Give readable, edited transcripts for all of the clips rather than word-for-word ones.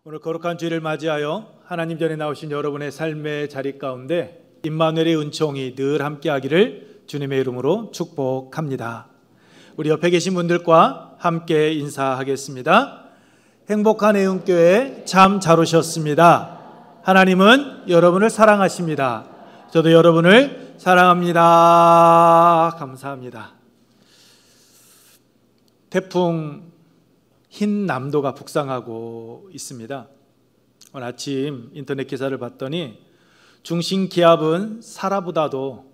오늘 거룩한 주일을 맞이하여 하나님 전에 나오신 여러분의 삶의 자리 가운데 임마누엘의 은총이 늘 함께하기를 주님의 이름으로 축복합니다. 우리 옆에 계신 분들과 함께 인사하겠습니다. 행복한 애흥교회 참 잘 오셨습니다. 하나님은 여러분을 사랑하십니다. 저도 여러분을 사랑합니다. 감사합니다. 태풍 흰남도가 북상하고 있습니다. 오늘 아침 인터넷 기사를 봤더니 중심 기압은 사라보다도,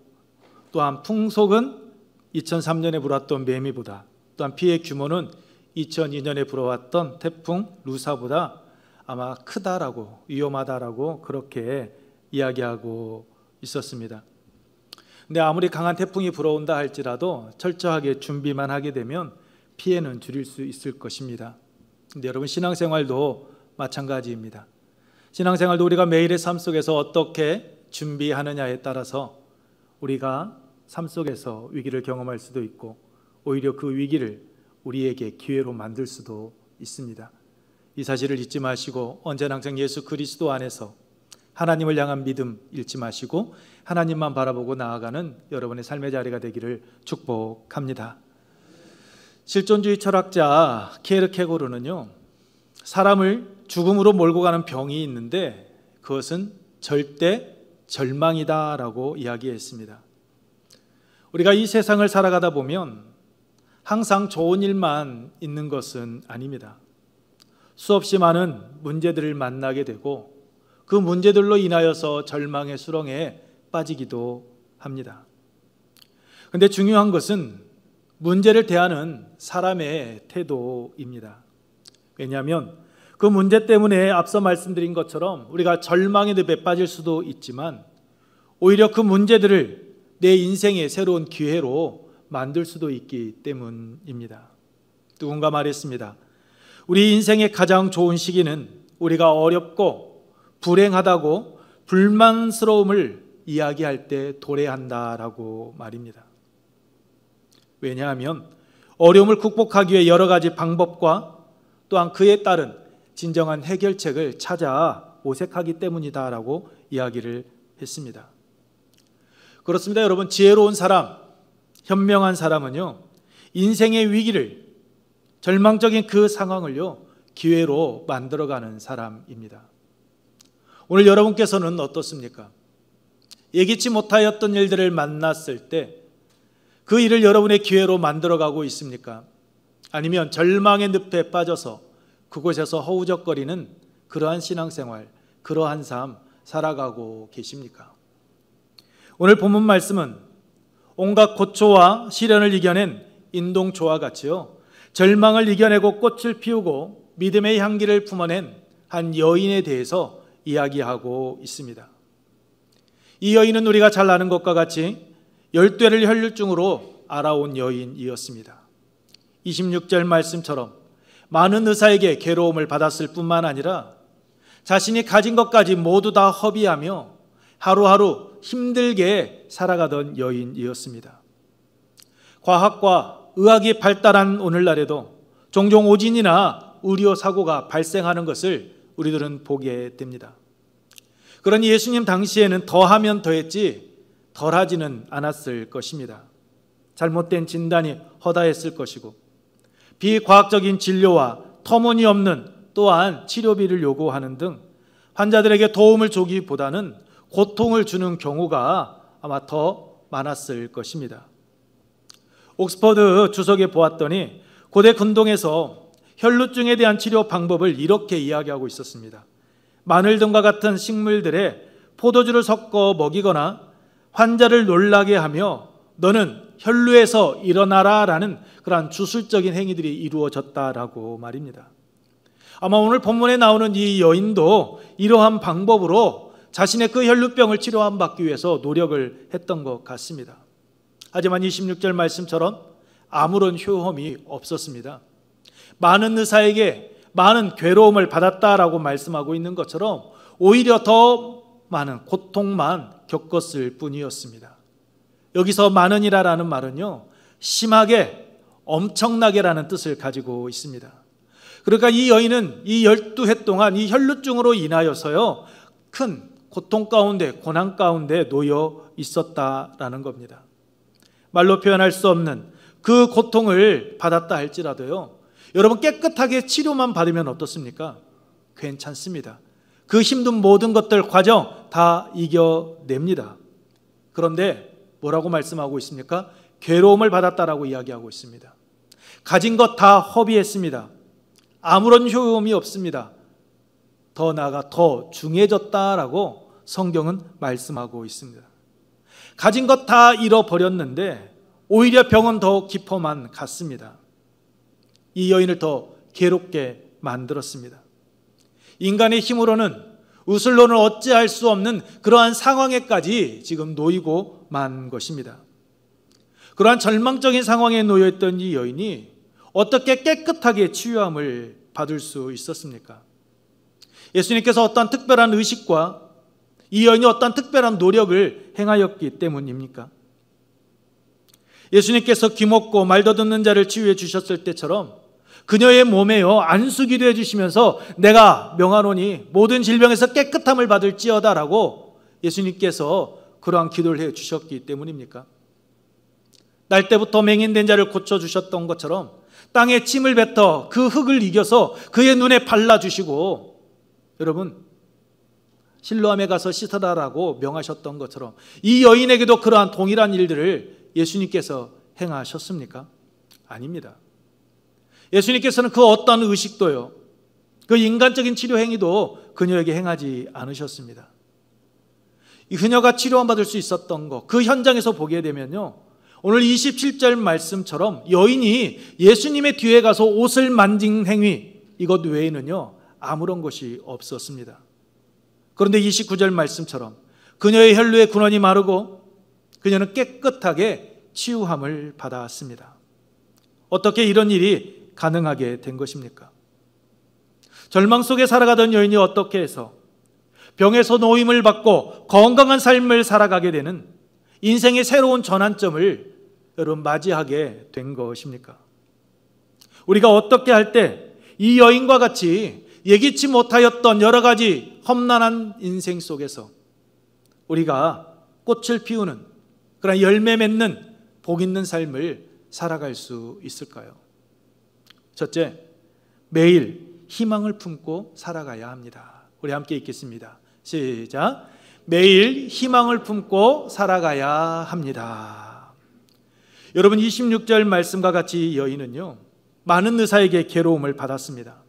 또한 풍속은 2003년에 불었던 매미보다, 또한 피해 규모는 2002년에 불어왔던 태풍 루사보다 아마 크다라고, 위험하다라고 그렇게 이야기하고 있었습니다. 근데 아무리 강한 태풍이 불어온다 할지라도 철저하게 준비만 하게 되면 피해는 줄일 수 있을 것입니다. 근데 여러분, 신앙생활도 마찬가지입니다. 신앙생활도 우리가 매일의 삶 속에서 어떻게 준비하느냐에 따라서 우리가 삶 속에서 위기를 경험할 수도 있고, 오히려 그 위기를 우리에게 기회로 만들 수도 있습니다. 이 사실을 잊지 마시고 언제나 항상 예수 그리스도 안에서 하나님을 향한 믿음 잃지 마시고 하나님만 바라보고 나아가는 여러분의 삶의 자리가 되기를 축복합니다. 실존주의 철학자 케르케고르는요, 사람을 죽음으로 몰고 가는 병이 있는데 그것은 절대 절망이다라고 이야기했습니다. 우리가 이 세상을 살아가다 보면 항상 좋은 일만 있는 것은 아닙니다. 수없이 많은 문제들을 만나게 되고 그 문제들로 인하여서 절망의 수렁에 빠지기도 합니다. 그런데 중요한 것은 문제를 대하는 사람의 태도입니다. 왜냐하면 그 문제 때문에 앞서 말씀드린 것처럼 우리가 절망의 늪에 빠질 수도 있지만 오히려 그 문제들을 내 인생의 새로운 기회로 만들 수도 있기 때문입니다. 누군가 말했습니다. 우리 인생의 가장 좋은 시기는 우리가 어렵고 불행하다고 불만스러움을 이야기할 때 도래한다라고 말입니다. 왜냐하면 어려움을 극복하기 위해 여러 가지 방법과 또한 그에 따른 진정한 해결책을 찾아 모색하기 때문이다라고 이야기를 했습니다. 그렇습니다. 여러분, 지혜로운 사람, 현명한 사람은요, 인생의 위기를, 절망적인 그 상황을요, 기회로 만들어가는 사람입니다. 오늘 여러분께서는 어떻습니까? 예기치 못하였던 일들을 만났을 때 그 일을 여러분의 기회로 만들어가고 있습니까? 아니면 절망의 늪에 빠져서 그곳에서 허우적거리는 그러한 신앙생활, 그러한 삶 살아가고 계십니까? 오늘 본문 말씀은 온갖 고초와 시련을 이겨낸 인동조와 같이요, 절망을 이겨내고 꽃을 피우고 믿음의 향기를 품어낸 한 여인에 대해서 이야기하고 있습니다. 이 여인은 우리가 잘 아는 것과 같이 10대를 혈류증으로 알아온 여인이었습니다. 26절 말씀처럼 많은 의사에게 괴로움을 받았을 뿐만 아니라 자신이 가진 것까지 모두 다 허비하며 하루하루 힘들게 살아가던 여인이었습니다. 과학과 의학이 발달한 오늘날에도 종종 오진이나 의료사고가 발생하는 것을 우리들은 보게 됩니다. 그러니 예수님 당시에는 더하면 더했지 덜하지는 않았을 것입니다. 잘못된 진단이 허다했을 것이고 비과학적인 진료와 터무니없는 또한 치료비를 요구하는 등 환자들에게 도움을 주기보다는 고통을 주는 경우가 아마 더 많았을 것입니다. 옥스퍼드 주석에 보았더니 고대 근동에서 혈루증에 대한 치료 방법을 이렇게 이야기하고 있었습니다. 마늘 등과 같은 식물들에 포도주를 섞어 먹이거나 환자를 놀라게 하며 너는 혈루에서 일어나라 라는 그러한 주술적인 행위들이 이루어졌다라고 말입니다. 아마 오늘 본문에 나오는 이 여인도 이러한 방법으로 자신의 그 혈루병을 치료받기 위해서 노력을 했던 것 같습니다. 하지만 26절 말씀처럼 아무런 효험이 없었습니다. 많은 의사에게 많은 괴로움을 받았다라고 말씀하고 있는 것처럼 오히려 더 많은 고통만 겪었을 뿐이었습니다. 여기서 많은이라는 말은요, 심하게, 엄청나게라는 뜻을 가지고 있습니다. 그러니까 이 여인은 이 12해 동안 이 혈루증으로 인하여서요, 큰 고통 가운데, 고난 가운데 놓여 있었다라는 겁니다. 말로 표현할 수 없는 그 고통을 받았다 할지라도요, 여러분 깨끗하게 치료만 받으면 어떻습니까? 괜찮습니다. 그 힘든 모든 것들 과정 다 이겨냅니다. 그런데 뭐라고 말씀하고 있습니까? 괴로움을 받았다라고 이야기하고 있습니다. 가진 것 다 허비했습니다. 아무런 효용이 없습니다. 더 나아가 더 중해졌다라고 성경은 말씀하고 있습니다. 가진 것 다 잃어버렸는데 오히려 병은 더 깊어만 갔습니다. 이 여인을 더 괴롭게 만들었습니다. 인간의 힘으로는 우슬론을 어찌할 수 없는 그러한 상황에까지 지금 놓이고 만 것입니다. 그러한 절망적인 상황에 놓여있던 이 여인이 어떻게 깨끗하게 치유함을 받을 수 있었습니까? 예수님께서 어떤 특별한 의식과 이 여인이 어떤 특별한 노력을 행하였기 때문입니까? 예수님께서 귀먹고 말도 듣는 자를 치유해 주셨을 때처럼 그녀의 몸에요 안수기도 해주시면서 내가 명하노니 모든 질병에서 깨끗함을 받을지어다라고 예수님께서 그러한 기도를 해 주셨기 때문입니까? 날 때부터 맹인된 자를 고쳐주셨던 것처럼 땅에 침을 뱉어 그 흙을 이겨서 그의 눈에 발라주시고, 여러분 실로암에 가서 씻어라라고 명하셨던 것처럼 이 여인에게도 그러한 동일한 일들을 예수님께서 행하셨습니까? 아닙니다. 예수님께서는 그 어떤 의식도요, 그 인간적인 치료 행위도 그녀에게 행하지 않으셨습니다. 이 그녀가 치료받을 수 있었던 것, 그 현장에서 보게 되면요, 오늘 27절 말씀처럼 여인이 예수님의 뒤에 가서 옷을 만진 행위, 이것 외에는요 아무런 것이 없었습니다. 그런데 29절 말씀처럼 그녀의 혈루의 근원이 마르고 그녀는 깨끗하게 치유함을 받았습니다. 어떻게 이런 일이 가능하게 된 것입니까? 절망 속에 살아가던 여인이 어떻게 해서 병에서 노임을 받고 건강한 삶을 살아가게 되는 인생의 새로운 전환점을 여러분 맞이하게 된 것입니까? 우리가 어떻게 할 때 이 여인과 같이 예기치 못하였던 여러 가지 험난한 인생 속에서 우리가 꽃을 피우는 그런 열매 맺는 복 있는 삶을 살아갈 수 있을까요? 첫째, 매일 희망을 품고 살아가야 합니다. 우리 함께 읽겠습니다. 시작. 매일 희망을 품고 살아가야 합니다. 여러분 26절 말씀과 같이 여인은요 많은 의사에게 괴로움을 받았습니다.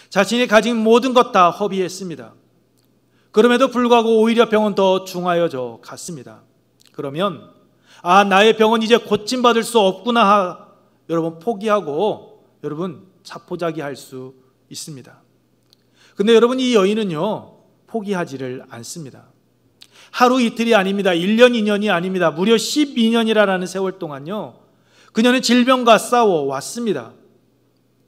자신이 가진 모든 것 다 허비했습니다. 그럼에도 불구하고 오히려 병은 더 중하여져 갔습니다. 그러면 나의 병은 이제 고침받을 수 없구나 여러분 포기하고 여러분 자포자기할 수 있습니다. 근데 여러분 이 여인은요 포기하지를 않습니다. 하루 이틀이 아닙니다. 1년 2년이 아닙니다. 무려 12년이라는 세월 동안요 그녀는 질병과 싸워왔습니다.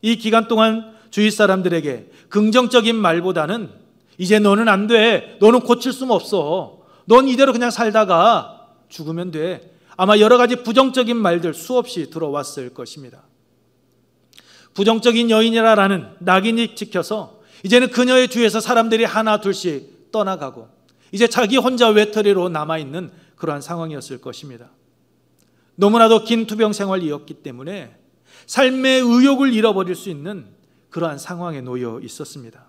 이 기간 동안 주위 사람들에게 긍정적인 말보다는 이제 너는 안 돼, 너는 고칠 수 없어, 넌 이대로 그냥 살다가 죽으면 돼, 아마 여러 가지 부정적인 말들 수없이 들어왔을 것입니다. 부정적인 여인이라는 낙인이 찍혀서 이제는 그녀의 주위에서 사람들이 하나 둘씩 떠나가고 이제 자기 혼자 외톨이로 남아있는 그러한 상황이었을 것입니다. 너무나도 긴 투병 생활이었기 때문에 삶의 의욕을 잃어버릴 수 있는 그러한 상황에 놓여 있었습니다.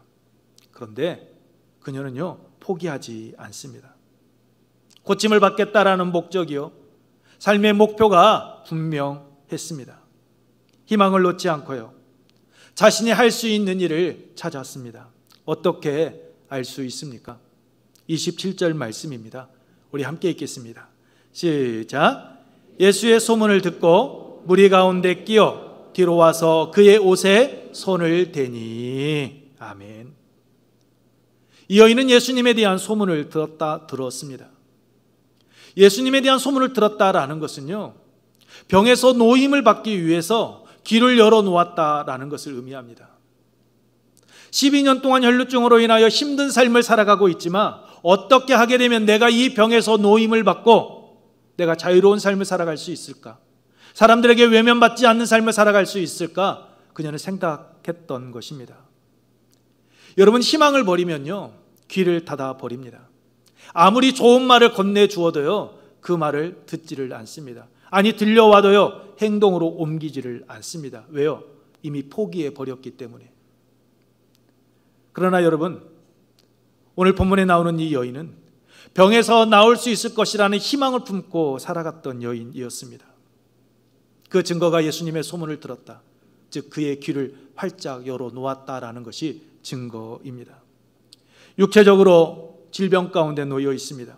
그런데 그녀는요 포기하지 않습니다. 고침을 받겠다라는 목적이요 삶의 목표가 분명했습니다. 희망을 놓지 않고요 자신이 할 수 있는 일을 찾았습니다. 어떻게 알 수 있습니까? 27절 말씀입니다. 우리 함께 읽겠습니다. 시작. 예수의 소문을 듣고 무리 가운데 끼어 뒤로 와서 그의 옷에 손을 대니. 아멘. 이 여인은 예수님에 대한 소문을 들었습니다. 예수님에 대한 소문을 들었다라는 것은요 병에서 노임을 받기 위해서 길을 열어놓았다라는 것을 의미합니다. 12년 동안 혈루증으로 인하여 힘든 삶을 살아가고 있지만 어떻게 하게 되면 내가 이 병에서 노임을 받고 내가 자유로운 삶을 살아갈 수 있을까? 사람들에게 외면받지 않는 삶을 살아갈 수 있을까? 그녀는 생각했던 것입니다. 여러분, 희망을 버리면요, 귀를 닫아 버립니다. 아무리 좋은 말을 건네주어도요, 그 말을 듣지를 않습니다. 아니, 들려와도요, 행동으로 옮기지를 않습니다. 왜요? 이미 포기해 버렸기 때문에. 그러나 여러분, 오늘 본문에 나오는 이 여인은 병에서 나올 수 있을 것이라는 희망을 품고 살아갔던 여인이었습니다. 그 증거가 예수님의 소문을 들었다, 즉 그의 귀를 활짝 열어 놓았다라는 것이 증거입니다. 육체적으로 질병 가운데 놓여 있습니다.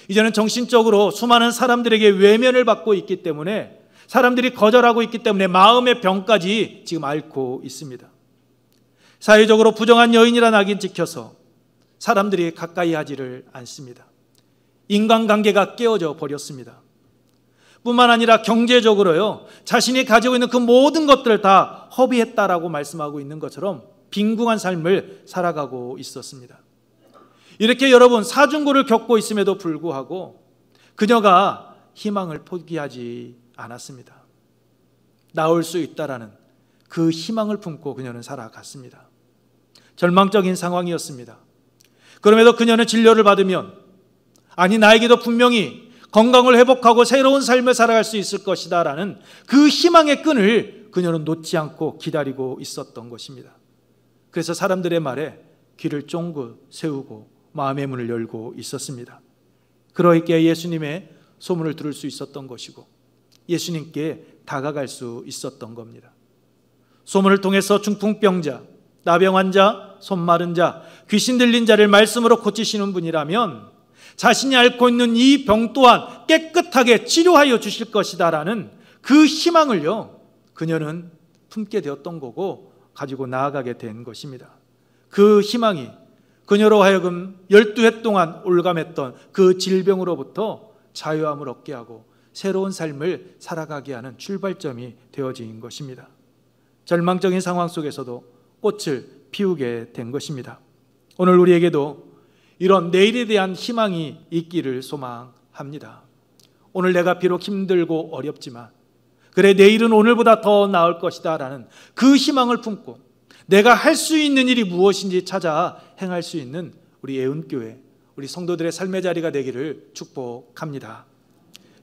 이제는 정신적으로 수많은 사람들에게 외면을 받고 있기 때문에, 사람들이 거절하고 있기 때문에 마음의 병까지 지금 앓고 있습니다. 사회적으로 부정한 여인이라는 악인 찍혀서 사람들이 가까이 하지를 않습니다. 인간관계가 깨어져 버렸습니다. 뿐만 아니라 경제적으로요, 자신이 가지고 있는 그 모든 것들을 다 허비했다라고 말씀하고 있는 것처럼 빈궁한 삶을 살아가고 있었습니다. 이렇게 여러분, 사중고를 겪고 있음에도 불구하고 그녀가 희망을 포기하지 않았습니다. 나올 수 있다라는 그 희망을 품고 그녀는 살아갔습니다. 절망적인 상황이었습니다. 그럼에도 그녀는 진료를 받으면, 아니, 나에게도 분명히 건강을 회복하고 새로운 삶을 살아갈 수 있을 것이다 라는 그 희망의 끈을 그녀는 놓지 않고 기다리고 있었던 것입니다. 그래서 사람들의 말에 귀를 쫑긋 세우고 마음의 문을 열고 있었습니다. 그러기에 예수님의 소문을 들을 수 있었던 것이고 예수님께 다가갈 수 있었던 겁니다. 소문을 통해서 중풍병자, 나병 환자, 손 마른 자, 귀신 들린 자를 말씀으로 고치시는 분이라면 자신이 앓고 있는 이 병 또한 깨끗하게 치료하여 주실 것이다 라는 그 희망을요, 그녀는 품게 되었던 거고 가지고 나아가게 된 것입니다. 그 희망이 그녀로 하여금 12해 동안 올감했던 그 질병으로부터 자유함을 얻게 하고 새로운 삶을 살아가게 하는 출발점이 되어진 것입니다. 절망적인 상황 속에서도 꽃을 피우게 된 것입니다. 오늘 우리에게도 이런 내일에 대한 희망이 있기를 소망합니다. 오늘 내가 비록 힘들고 어렵지만 그래, 내일은 오늘보다 더 나을 것이다 라는 그 희망을 품고 내가 할 수 있는 일이 무엇인지 찾아 행할 수 있는 우리 애운교회, 우리 성도들의 삶의 자리가 되기를 축복합니다.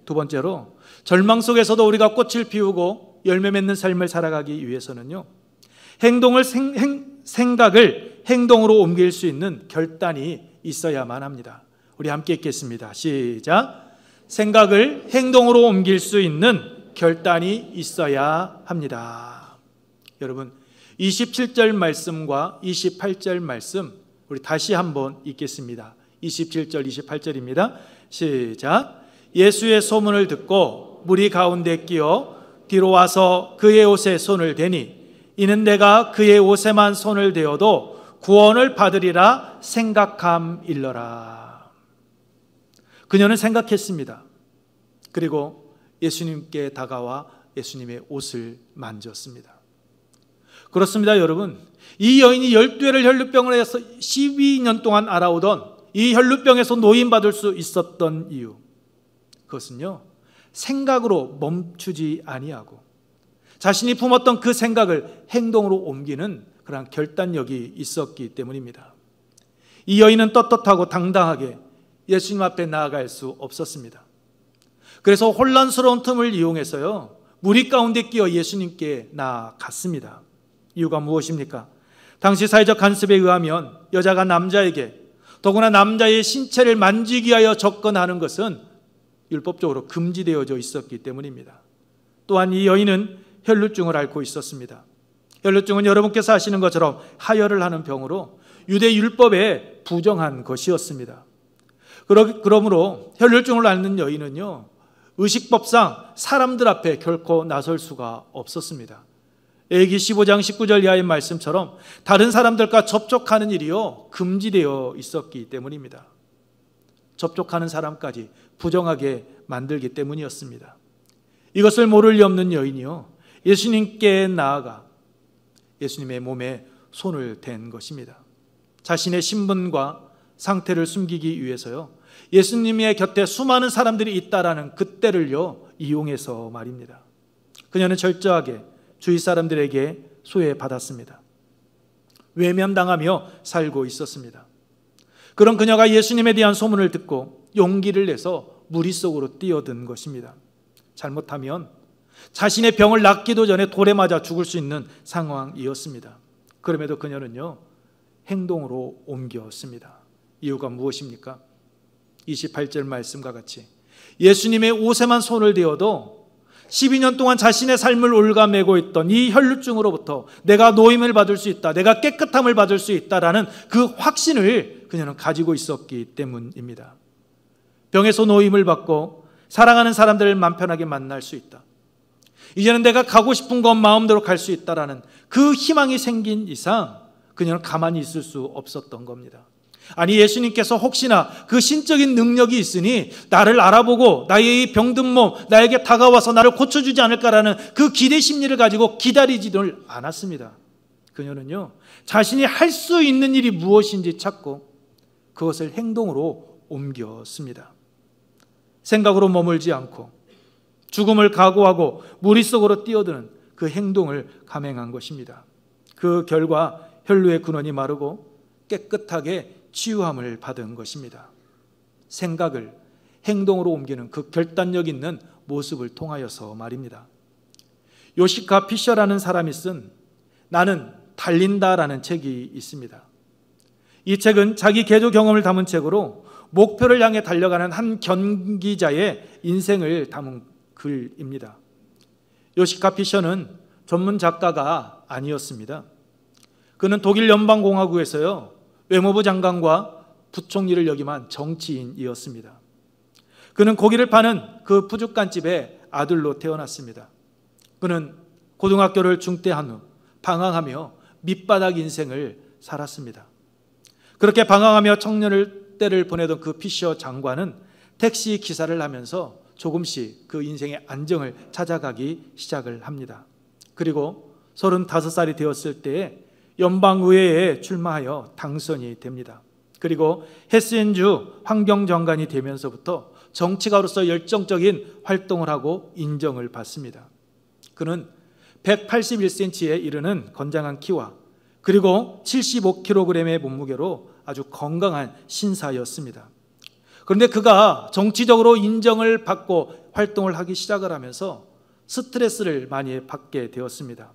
두 번째로, 절망 속에서도 우리가 꽃을 피우고 열매 맺는 삶을 살아가기 위해서는요, 생각을 행동으로 옮길 수 있는 결단이 있어야만 합니다. 우리 함께 읽겠습니다. 시작. 생각을 행동으로 옮길 수 있는 결단이 있어야 합니다. 여러분, 27절 말씀과 28절 말씀 우리 다시 한번 읽겠습니다. 27절 28절입니다. 시작. 예수의 소문을 듣고 무리 가운데 끼어 뒤로 와서 그의 옷에 손을 대니 이는 내가 그의 옷에만 손을 대어도 구원을 받으리라 생각함일러라. 그녀는 생각했습니다. 그리고 예수님께 다가와 예수님의 옷을 만졌습니다. 그렇습니다, 여러분. 이 여인이 12회를 혈루병을 해서 12년 동안 앓아오던 이 혈루병에서 노인받을 수 있었던 이유, 그것은요, 생각으로 멈추지 아니하고 자신이 품었던 그 생각을 행동으로 옮기는 그런 결단력이 있었기 때문입니다. 이 여인은 떳떳하고 당당하게 예수님 앞에 나아갈 수 없었습니다. 그래서 혼란스러운 틈을 이용해서요, 무리 가운데 끼어 예수님께 나아갔습니다. 이유가 무엇입니까? 당시 사회적 관습에 의하면 여자가 남자에게, 더구나 남자의 신체를 만지기 위하여 접근하는 것은 율법적으로 금지되어져 있었기 때문입니다. 또한 이 여인은 혈루증을 앓고 있었습니다. 혈루증은 여러분께서 아시는 것처럼 하혈을 하는 병으로 유대 율법에 부정한 것이었습니다. 그러므로 혈루증을 앓는 여인은요, 의식법상 사람들 앞에 결코 나설 수가 없었습니다. 레위기 15장 19절 이하의 말씀처럼 다른 사람들과 접촉하는 일이요, 금지되어 있었기 때문입니다. 접촉하는 사람까지 부정하게 만들기 때문이었습니다. 이것을 모를 리 없는 여인이요, 예수님께 나아가 예수님의 몸에 손을 댄 것입니다. 자신의 신분과 상태를 숨기기 위해서요, 예수님의 곁에 수많은 사람들이 있다라는 그때를요 이용해서 말입니다. 그녀는 철저하게 주위 사람들에게 소외받았습니다. 외면당하며 살고 있었습니다. 그런 그녀가 예수님에 대한 소문을 듣고 용기를 내서 무리 속으로 뛰어든 것입니다. 잘못하면 자신의 병을 낫기도 전에 돌에 맞아 죽을 수 있는 상황이었습니다. 그럼에도 그녀는요, 행동으로 옮겼습니다. 이유가 무엇입니까? 28절 말씀과 같이 예수님의 옷에만 손을 대어도 12년 동안 자신의 삶을 올가매고 있던 이 혈루증으로부터 내가 노임을 받을 수 있다, 내가 깨끗함을 받을 수 있다라는 그 확신을 그녀는 가지고 있었기 때문입니다. 병에서 노임을 받고 사랑하는 사람들을 마음 편하게 만날 수 있다, 이제는 내가 가고 싶은 것 마음대로 갈 수 있다라는 그 희망이 생긴 이상 그녀는 가만히 있을 수 없었던 겁니다. 아니, 예수님께서 혹시나 그 신적인 능력이 있으니 나를 알아보고 나의 이 병든 몸 나에게 다가와서 나를 고쳐주지 않을까라는 그 기대 심리를 가지고 기다리지를 않았습니다. 그녀는요, 자신이 할 수 있는 일이 무엇인지 찾고 그것을 행동으로 옮겼습니다. 생각으로 머물지 않고 죽음을 각오하고 무리 속으로 뛰어드는 그 행동을 감행한 것입니다. 그 결과 혈루의 근원이 마르고 깨끗하게 치유함을 받은 것입니다. 생각을 행동으로 옮기는 그 결단력 있는 모습을 통하여서 말입니다. 요시카 피셔라는 사람이 쓴 나는 달린다라는 책이 있습니다. 이 책은 자기 개조 경험을 담은 책으로 목표를 향해 달려가는 한 경기자의 인생을 담은 글입니다. 요시카 피셔는 전문 작가가 아니었습니다. 그는 독일 연방공화국에서요, 외무부 장관과 부총리를 역임한 정치인이었습니다. 그는 고기를 파는 그 푸죽간집의 아들로 태어났습니다. 그는 고등학교를 중퇴한 후 방황하며 밑바닥 인생을 살았습니다. 그렇게 방황하며 청년을 때를 보내던 그 피셔 장관은 택시 기사를 하면서 조금씩 그 인생의 안정을 찾아가기 시작을 합니다. 그리고 35살이 되었을 때에 연방의회에 출마하여 당선이 됩니다. 그리고 헤센주 환경장관이 되면서부터 정치가로서 열정적인 활동을 하고 인정을 받습니다. 그는 181cm에 이르는 건장한 키와 그리고 75kg의 몸무게로 아주 건강한 신사였습니다. 그런데 그가 정치적으로 인정을 받고 활동을 하기 시작을 하면서 스트레스를 많이 받게 되었습니다.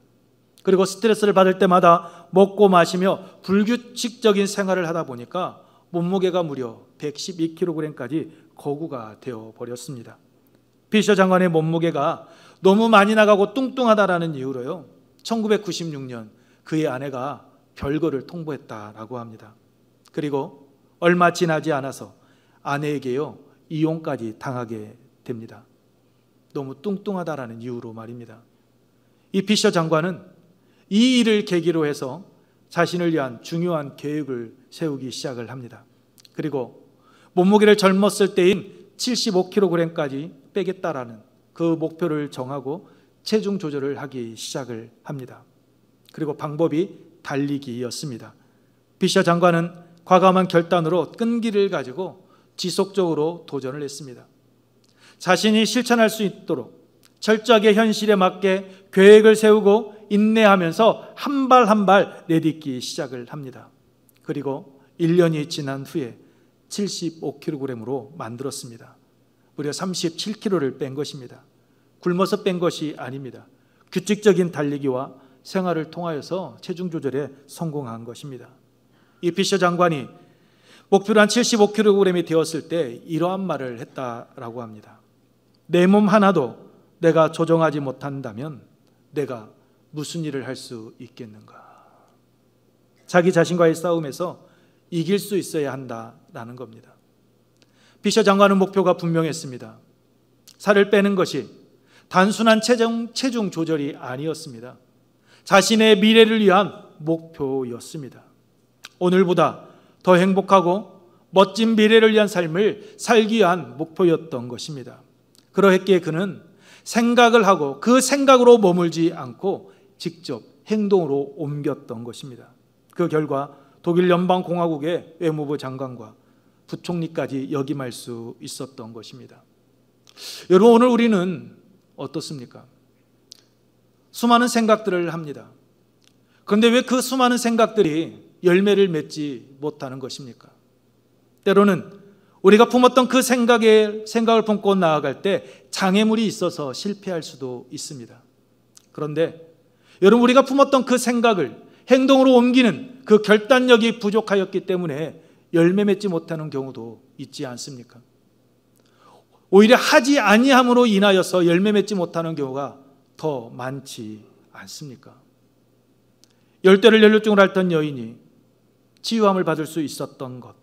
그리고 스트레스를 받을 때마다 먹고 마시며 불규칙적인 생활을 하다 보니까 몸무게가 무려 112kg까지 거구가 되어버렸습니다. 피셔 장관의 몸무게가 너무 많이 나가고 뚱뚱하다라는 이유로요, 1996년 그의 아내가 별거를 통보했다라고 합니다. 그리고 얼마 지나지 않아서 아내에게요, 이혼까지 당하게 됩니다. 너무 뚱뚱하다라는 이유로 말입니다. 이 피셔 장관은 이 일을 계기로 해서 자신을 위한 중요한 계획을 세우기 시작을 합니다. 그리고 몸무게를 젊었을 때인 75kg까지 빼겠다라는 그 목표를 정하고 체중 조절을 하기 시작을 합니다. 그리고 방법이 달리기였습니다. 피셔 장관은 과감한 결단으로 끈기를 가지고 지속적으로 도전을 했습니다. 자신이 실천할 수 있도록 철저하게 현실에 맞게 계획을 세우고 인내하면서 한 발 한 발 내딛기 시작을 합니다. 그리고 1년이 지난 후에 75kg으로 만들었습니다. 무려 37kg를 뺀 것입니다. 굶어서 뺀 것이 아닙니다. 규칙적인 달리기와 생활을 통하여서 체중 조절에 성공한 것입니다. 이 피셔 장관이 목표로 한 75kg이 되었을 때 이러한 말을 했다라고 합니다. 내 몸 하나도 내가 조정하지 못한다면 내가 무슨 일을 할 수 있겠는가? 자기 자신과의 싸움에서 이길 수 있어야 한다라는 겁니다. 피셔 장관의 목표가 분명했습니다. 살을 빼는 것이 단순한 체중 조절이 아니었습니다. 자신의 미래를 위한 목표였습니다. 오늘보다 더 행복하고 멋진 미래를 위한 삶을 살기 위한 목표였던 것입니다. 그러했기에 그는 생각을 하고 그 생각으로 머물지 않고 직접 행동으로 옮겼던 것입니다. 그 결과 독일 연방공화국의 외무부 장관과 부총리까지 역임할 수 있었던 것입니다. 여러분, 오늘 우리는 어떻습니까? 수많은 생각들을 합니다. 그런데 왜 그 수많은 생각들이 열매를 맺지 못하는 것입니까? 때로는 우리가 품었던 그 생각을 품고 나아갈 때 장애물이 있어서 실패할 수도 있습니다. 그런데 여러분, 우리가 품었던 그 생각을 행동으로 옮기는 그 결단력이 부족하였기 때문에 열매 맺지 못하는 경우도 있지 않습니까? 오히려 하지 아니함으로 인하여서 열매 맺지 못하는 경우가 더 많지 않습니까? 열대를 연료증으로 앓던 여인이 치유함을 받을 수 있었던 것,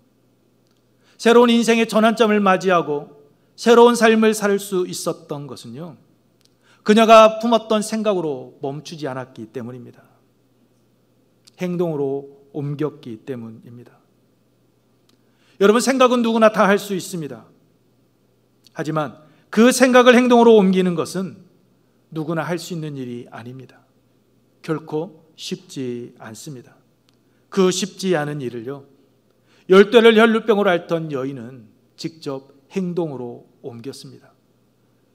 새로운 인생의 전환점을 맞이하고 새로운 삶을 살 수 있었던 것은요, 그녀가 품었던 생각으로 멈추지 않았기 때문입니다. 행동으로 옮겼기 때문입니다. 여러분, 생각은 누구나 다 할 수 있습니다. 하지만 그 생각을 행동으로 옮기는 것은 누구나 할 수 있는 일이 아닙니다. 결코 쉽지 않습니다. 그 쉽지 않은 일을요, 열대를 혈루병으로 앓던 여인은 직접 행동으로 옮겼습니다.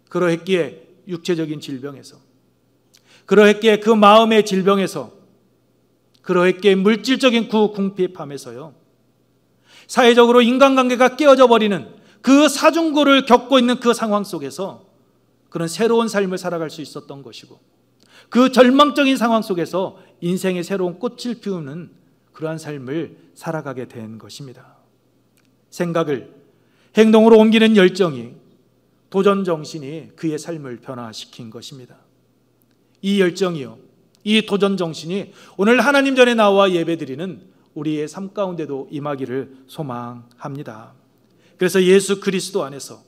그러했기에 육체적인 질병에서, 그러했기에 그 마음의 질병에서, 그러했기에 물질적인 그 궁핍함에서요, 사회적으로 인간관계가 깨어져 버리는 그 사중고를 겪고 있는 그 상황 속에서 그런 새로운 삶을 살아갈 수 있었던 것이고, 그 절망적인 상황 속에서 인생의 새로운 꽃을 피우는 그러한 삶을 살아가게 된 것입니다. 생각을 행동으로 옮기는 열정이, 도전 정신이 그의 삶을 변화시킨 것입니다. 이 열정이요, 이 도전 정신이 오늘 하나님 전에 나와 예배드리는 우리의 삶 가운데도 임하기를 소망합니다. 그래서 예수 그리스도 안에서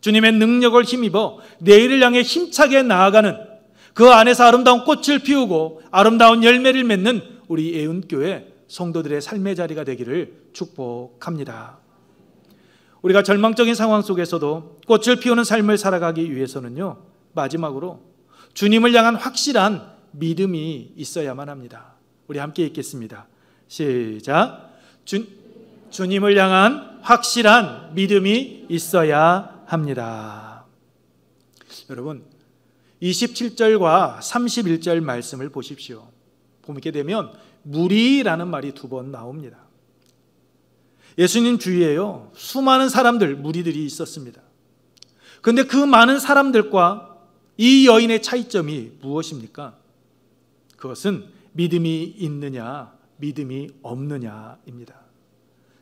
주님의 능력을 힘입어 내일을 향해 힘차게 나아가는, 그 안에서 아름다운 꽃을 피우고 아름다운 열매를 맺는 우리 애운교회 성도들의 삶의 자리가 되기를 축복합니다. 우리가 절망적인 상황 속에서도 꽃을 피우는 삶을 살아가기 위해서는요, 마지막으로 주님을 향한 확실한 믿음이 있어야만 합니다. 우리 함께 읽겠습니다. 시작. 주님을 향한 확실한 믿음이 있어야 합니다. 여러분, 27절과 31절 말씀을 보십시오. 보게 되면 무리라는 말이 2번 나옵니다. 예수님 주위에요, 수많은 사람들, 무리들이 있었습니다. 그런데 그 많은 사람들과 이 여인의 차이점이 무엇입니까? 그것은 믿음이 있느냐, 믿음이 없느냐입니다.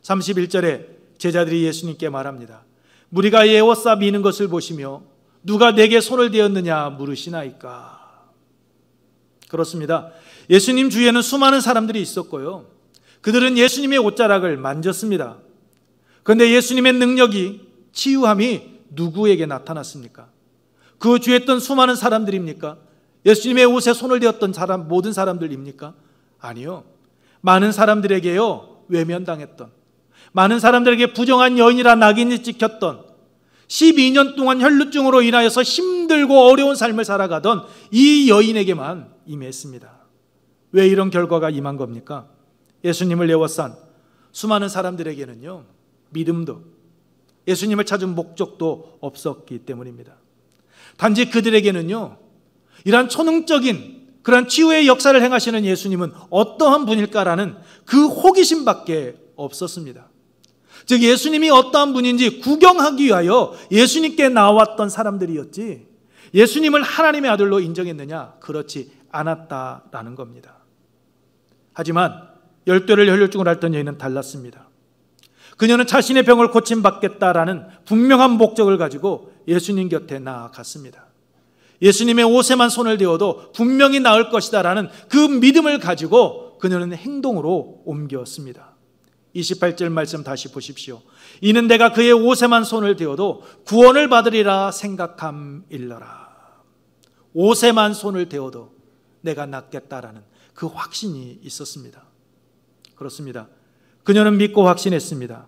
31절에 제자들이 예수님께 말합니다. 무리가 에워싸 미는 것을 보시며 누가 내게 손을 대었느냐 물으시나이까. 그렇습니다. 예수님 주위에는 수많은 사람들이 있었고요, 그들은 예수님의 옷자락을 만졌습니다. 그런데 예수님의 능력이, 치유함이 누구에게 나타났습니까? 그 주위에 있던 수많은 사람들입니까? 예수님의 옷에 손을 대었던 사람, 모든 사람들입니까? 아니요. 많은 사람들에게요, 외면당했던, 많은 사람들에게 부정한 여인이라 낙인이 찍혔던, 12년 동안 혈루증으로 인하여서 힘들고 어려운 삶을 살아가던 이 여인에게만 임했습니다. 왜 이런 결과가 임한 겁니까? 예수님을 에워싼 수많은 사람들에게는요, 믿음도, 예수님을 찾은 목적도 없었기 때문입니다. 단지 그들에게는요, 이러한 초능적인 그러한 치유의 역사를 행하시는 예수님은 어떠한 분일까라는 그 호기심밖에 없었습니다. 즉, 예수님이 어떠한 분인지 구경하기 위하여 예수님께 나왔던 사람들이었지, 예수님을 하나님의 아들로 인정했느냐? 그렇지 않았다라는 겁니다. 하지만 열대를 혈루증으로 앓던 여인은 달랐습니다. 그녀는 자신의 병을 고침받겠다라는 분명한 목적을 가지고 예수님 곁에 나아갔습니다. 예수님의 옷에만 손을 대어도 분명히 나을 것이다라는 그 믿음을 가지고 그녀는 행동으로 옮겼습니다. 28절 말씀 다시 보십시오. 이는 내가 그의 옷에만 손을 대어도 구원을 받으리라 생각함일러라. 옷에만 손을 대어도 내가 낫겠다라는 그 확신이 있었습니다. 그렇습니다. 그녀는 믿고 확신했습니다.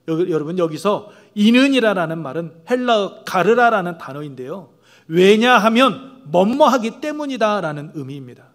여러분, 여기서 이는이라는 말은 헬라어 가르라라는 단어인데요, 왜냐하면 뭐뭐하기 때문이다라는 의미입니다.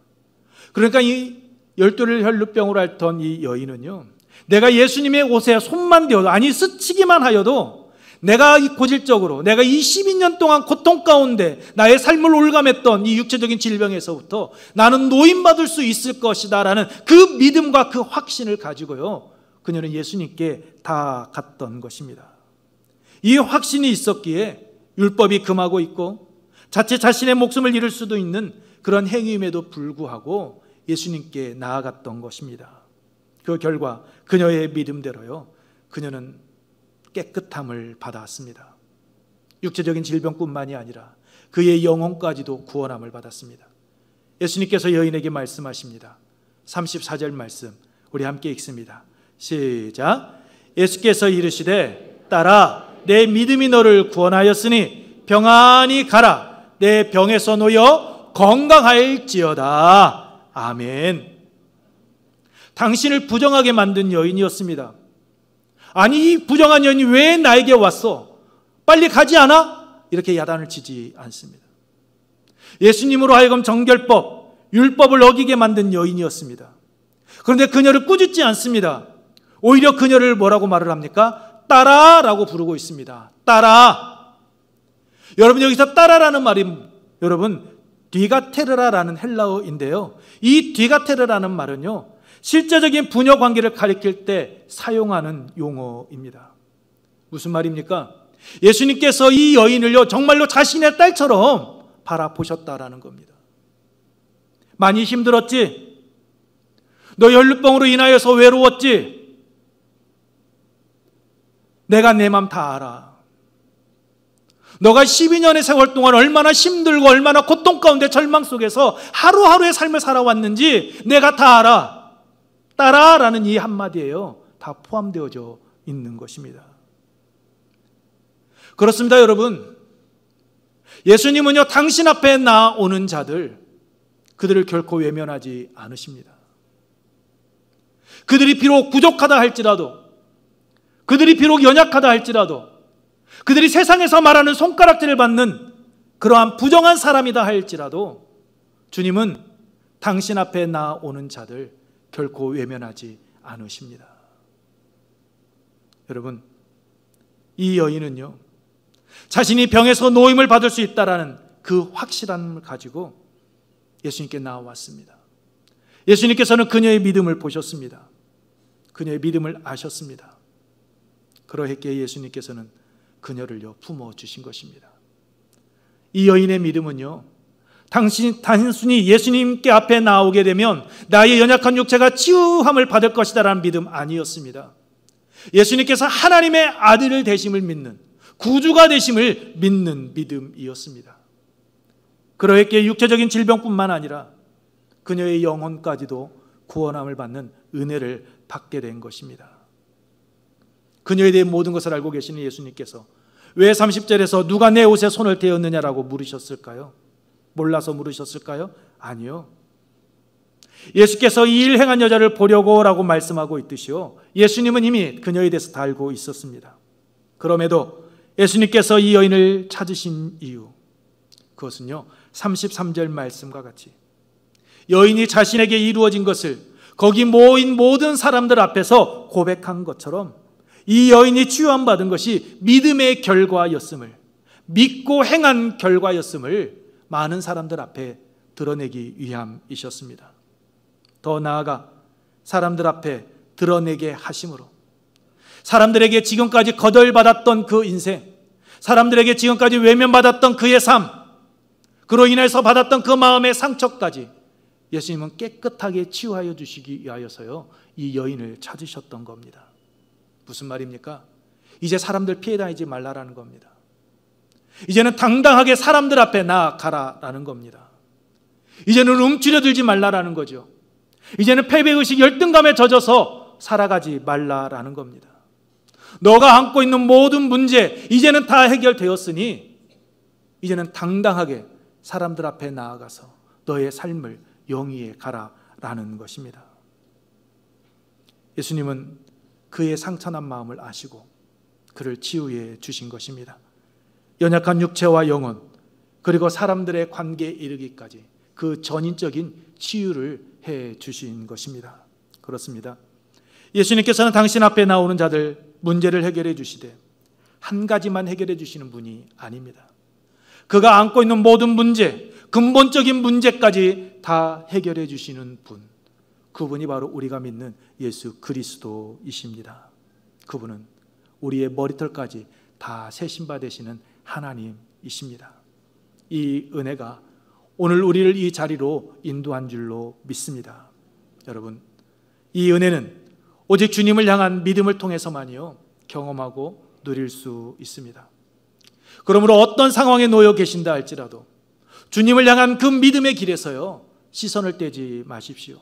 그러니까 이 열대를 혈루병으로 앓던 이 여인은요, 내가 예수님의 옷에 손만 대어도, 아니 스치기만 하여도 내가 이 고질적으로 내가 이 12년 동안 고통 가운데 나의 삶을 올감했던 이 육체적인 질병에서부터 나는 노임받을 수 있을 것이다 라는 그 믿음과 그 확신을 가지고요, 그녀는 예수님께 다 갔던 것입니다. 이 확신이 있었기에 율법이 금하고 있고 자체 자신의 목숨을 잃을 수도 있는 그런 행위임에도 불구하고 예수님께 나아갔던 것입니다. 그 결과 그녀의 믿음대로요, 그녀는 깨끗함을 받았습니다. 육체적인 질병뿐만이 아니라 그의 영혼까지도 구원함을 받았습니다. 예수님께서 여인에게 말씀하십니다. 34절 말씀 우리 함께 읽습니다. 시작. 예수께서 이르시되 딸아, 내 믿음이 너를 구원하였으니 평안히 가라. 내 병에서 놓여 건강할지어다. 아멘. 당신을 부정하게 만든 여인이었습니다. 아니, 이 부정한 여인이 왜 나에게 왔어? 빨리 가지 않아? 이렇게 야단을 치지 않습니다. 예수님으로 하여금 정결법, 율법을 어기게 만든 여인이었습니다. 그런데 그녀를 꾸짖지 않습니다. 오히려 그녀를 뭐라고 말을 합니까? 딸아라고 부르고 있습니다. 딸아. 여러분, 여기서 딸아라는 말이 여러분 디가테르라라는 헬라어인데요, 이 디가테르라는 말은요, 실제적인 부녀 관계를 가리킬 때 사용하는 용어입니다. 무슨 말입니까? 예수님께서 이 여인을요, 정말로 자신의 딸처럼 바라보셨다라는 겁니다. 많이 힘들었지? 너 혈루병으로 인하여서 외로웠지? 내가 내 맘 다 알아. 너가 12년의 세월 동안 얼마나 힘들고 얼마나 고통 가운데 절망 속에서 하루하루의 삶을 살아왔는지 내가 다 알아. 딸아라는 이 한마디에요, 다 포함되어져 있는 것입니다. 그렇습니다, 여러분. 예수님은요, 당신 앞에 나오는 자들, 그들을 결코 외면하지 않으십니다. 그들이 비록 부족하다 할지라도, 그들이 비록 연약하다 할지라도, 그들이 세상에서 말하는 손가락질을 받는 그러한 부정한 사람이다 할지라도 주님은 당신 앞에 나오는 자들 결코 외면하지 않으십니다. 여러분, 이 여인은요, 자신이 병에서 노임을 받을 수 있다라는 그 확실함을 가지고 예수님께 나왔습니다. 예수님께서는 그녀의 믿음을 보셨습니다. 그녀의 믿음을 아셨습니다. 그러했기에 예수님께서는 그녀를요, 품어주신 것입니다. 이 여인의 믿음은요, 단순히 예수님께 앞에 나오게 되면 나의 연약한 육체가 치유함을 받을 것이다라는 믿음 아니었습니다. 예수님께서 하나님의 아들을 되심을 믿는, 구주가 되심을 믿는 믿음이었습니다. 그러했기에 육체적인 질병뿐만 아니라 그녀의 영혼까지도 구원함을 받는 은혜를 받게 된 것입니다. 그녀에 대해 모든 것을 알고 계시는 예수님께서 왜 30절에서 누가 내 옷에 손을 대었느냐라고 물으셨을까요? 몰라서 물으셨을까요? 아니요. 예수께서 이 일 행한 여자를 보려고 라고 말씀하고 있듯이요, 예수님은 이미 그녀에 대해서 다 알고 있었습니다. 그럼에도 예수님께서 이 여인을 찾으신 이유, 그것은요 33절 말씀과 같이 여인이 자신에게 이루어진 것을 거기 모인 모든 사람들 앞에서 고백한 것처럼 이 여인이 치유함 받은 것이 믿음의 결과였음을, 믿고 행한 결과였음을 많은 사람들 앞에 드러내기 위함이셨습니다. 더 나아가 사람들 앞에 드러내게 하심으로 사람들에게 지금까지 거덜받았던 그 인생, 사람들에게 지금까지 외면받았던 그의 삶, 그로 인해서 받았던 그 마음의 상처까지 예수님은 깨끗하게 치유하여 주시기 위하여서요, 이 여인을 찾으셨던 겁니다. 무슨 말입니까? 이제 사람들 피해 다니지 말라라는 겁니다. 이제는 당당하게 사람들 앞에 나아가라라는 겁니다. 이제는 움츠려들지 말라라는 거죠. 이제는 패배의식, 열등감에 젖어서 살아가지 말라라는 겁니다. 너가 안고 있는 모든 문제 이제는 다 해결되었으니 이제는 당당하게 사람들 앞에 나아가서 너의 삶을 영위해 가라라는 것입니다. 예수님은 그의 상처난 마음을 아시고 그를 치유해 주신 것입니다. 연약한 육체와 영혼, 그리고 사람들의 관계에 이르기까지 그 전인적인 치유를 해 주신 것입니다. 그렇습니다. 예수님께서는 당신 앞에 나오는 자들 문제를 해결해 주시되 한 가지만 해결해 주시는 분이 아닙니다. 그가 안고 있는 모든 문제, 근본적인 문제까지 다 해결해 주시는 분, 그분이 바로 우리가 믿는 예수 그리스도이십니다. 그분은 우리의 머리털까지 다 세심받으시는 하나님이십니다. 이 은혜가 오늘 우리를 이 자리로 인도한 줄로 믿습니다. 여러분, 이 은혜는 오직 주님을 향한 믿음을 통해서만이요 경험하고 누릴 수 있습니다. 그러므로 어떤 상황에 놓여 계신다 할지라도 주님을 향한 그 믿음의 길에서요 시선을 떼지 마십시오.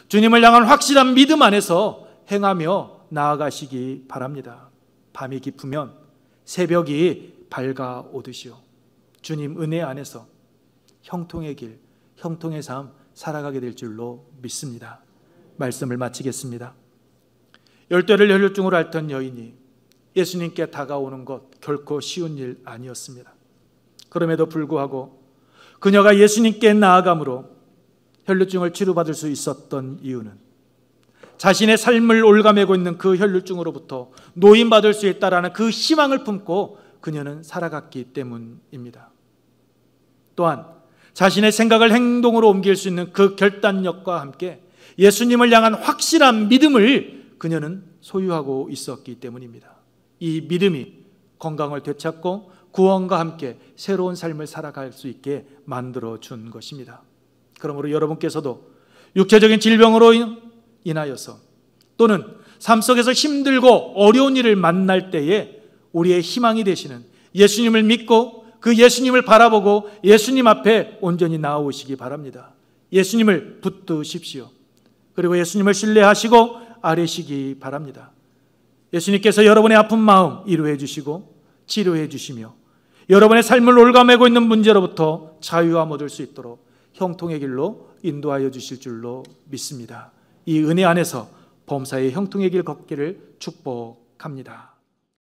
주님을 향한 확실한 믿음 안에서 행하며 나아가시기 바랍니다. 밤이 깊으면 새벽이 밝아오듯이요 주님 은혜 안에서 형통의 길, 형통의 삶 살아가게 될 줄로 믿습니다. 말씀을 마치겠습니다. 열대를 혈류증으로 앓던 여인이 예수님께 다가오는 것 결코 쉬운 일 아니었습니다. 그럼에도 불구하고 그녀가 예수님께 나아감으로 혈류증을 치료받을 수 있었던 이유는 자신의 삶을 올가매고 있는 그 혈류증으로부터 노인받을 수 있다라는 그 희망을 품고 그녀는 살아갔기 때문입니다. 또한 자신의 생각을 행동으로 옮길 수 있는 그 결단력과 함께 예수님을 향한 확실한 믿음을 그녀는 소유하고 있었기 때문입니다. 이 믿음이 건강을 되찾고 구원과 함께 새로운 삶을 살아갈 수 있게 만들어 준 것입니다. 그러므로 여러분께서도 육체적인 질병으로 인하여서 또는 삶 속에서 힘들고 어려운 일을 만날 때에 우리의 희망이 되시는 예수님을 믿고 그 예수님을 바라보고 예수님 앞에 온전히 나아오시기 바랍니다. 예수님을 붙드십시오. 그리고 예수님을 신뢰하시고 아뢰시기 바랍니다. 예수님께서 여러분의 아픈 마음 위로해 주시고 치료해 주시며 여러분의 삶을 올가매고 있는 문제로부터 자유함 얻을 수 있도록 형통의 길로 인도하여 주실 줄로 믿습니다. 이 은혜 안에서 범사의 형통의 길 걷기를 축복합니다.